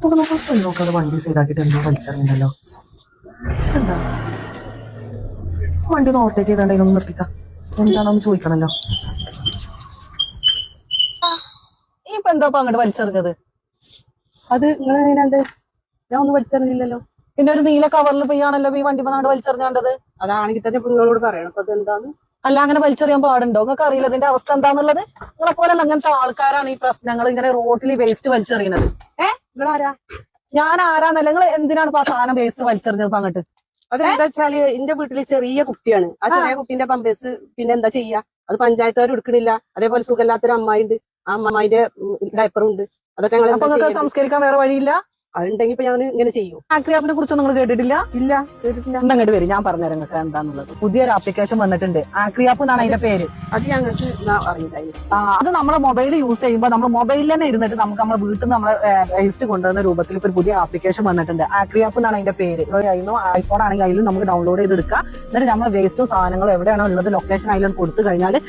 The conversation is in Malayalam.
നോക്കാതെ വണ്ടി സൈഡാക്കിട്ട് എന്തോ വലിച്ചെറിയുന്നല്ലോ. എന്താ വണ്ടി ഒന്ന് ഓവർടേക്ക് ചെയ്താണ്ടെങ്കിലും നിർത്തിക്കാം. എന്താണെന്ന് ചോദിക്കണല്ലോ. ഈ ഇപ്പൊ എന്താ അങ്ങോട്ട് വലിച്ചെറിഞ്ഞത്? അത് നിങ്ങൾ എങ്ങനെയാണ്ട്? ഞാൻ ഒന്നും വലിച്ചെറിഞ്ഞില്ലല്ലോ. പിന്നെ ഒരു നീല കവറിൽ പെയ്യാണല്ലോ ഈ വണ്ടി അങ്ങോട്ട് വലിച്ചെറിഞ്ഞാണ്ടത്. അതാണെങ്കിൽ തന്നെ നിങ്ങളോട് പറയണം അപ്പൊ അത് എന്താന്ന്. അല്ല, അങ്ങനെ വലിച്ചെറിയാൻ പാടുണ്ടോ? നിങ്ങൾക്ക് അറിയില്ല ഇതിന്റെ അവസ്ഥ എന്താന്നുള്ളത്? നിങ്ങളെ പോലെ അങ്ങനത്തെ ആൾക്കാരാണ് ഈ പ്രശ്നങ്ങൾ ഇങ്ങനെ റോഡിൽ വേസ്റ്റ് വലിച്ചെറിയുന്നത്. നിങ്ങളാരാ? ഞാൻ ആരാന്നല്ല, നിങ്ങൾ എന്തിനാണ് ഇപ്പൊ ആ സാധനം വേസ്റ്റ് വലിച്ചെറിഞ്ഞത് അങ്ങോട്ട്? അതെന്താ വെച്ചാല് എന്റെ വീട്ടില് ചെറിയ കുട്ടിയാണ്. ആ ചെറിയ കുട്ടീന്റെ പമ്പേഴ്സ് പിന്നെ എന്താ ചെയ്യാ? അത് പഞ്ചായത്തുകാർ എടുക്കണില്ല. അതേപോലെ സുഖമില്ലാത്തൊരു അമ്മായിണ്ട്. ആ അമ്മായിന്റെ ഡയപ്പറും ഉണ്ട്. അതൊക്കെ ഞങ്ങൾ അപ്പൊ നിങ്ങൾക്ക് സംസ്കരിക്കാൻ വേറെ വഴിയില്ല? അതുണ്ടെങ്കിൽ ഇപ്പൊ ഞാൻ ഇങ്ങനെ ചെയ്യും. ഫാക്ടറി ആപ്പിനെ കുറിച്ചൊന്നും നിങ്ങൾ കേട്ടിട്ടില്ല? ഇല്ല, കേട്ടിട്ടില്ല. അങ്ങോട്ട് വരും, ഞാൻ പറഞ്ഞുതരാം നിങ്ങൾക്ക് എന്താന്നുള്ളത്. പുതിയൊരു ആപ്ലിക്കേഷൻ വന്നിട്ടുണ്ട്, ആക്രി ആപ്പ് എന്നാണ് അതിന്റെ പേര്. അത് ഞങ്ങൾക്ക് അറിയില്ലായിരുന്നു. അത് നമ്മളെ മൊബൈൽ യൂസ് ചെയ്യുമ്പോൾ നമ്മൾ മൊബൈലിൽ തന്നെ ഇരുന്നിട്ട് നമുക്ക് നമ്മുടെ വീട്ടിൽ നിന്ന് നമ്മളെ വേസ്റ്റ് കൊണ്ടുവരുന്ന രൂപത്തിൽ ഇപ്പൊ ഒരു പുതിയ ആപ്ലിക്കേഷൻ വന്നിട്ടുണ്ട്. ആക്രി ആപ്പ് എന്നാണ് അതിന്റെ പേര്. ഐഫോൺ ആണെങ്കിൽ അതിലും നമുക്ക് ഡൗൺലോഡ് ചെയ്തെടുക്കാം. എന്നിട്ട് നമ്മുടെ വേസ്റ്റും സാധനങ്ങളും എവിടെയാണോ ഉള്ളത് ലൊക്കേഷൻ അതിലും കൊടുത്തു കഴിഞ്ഞാൽ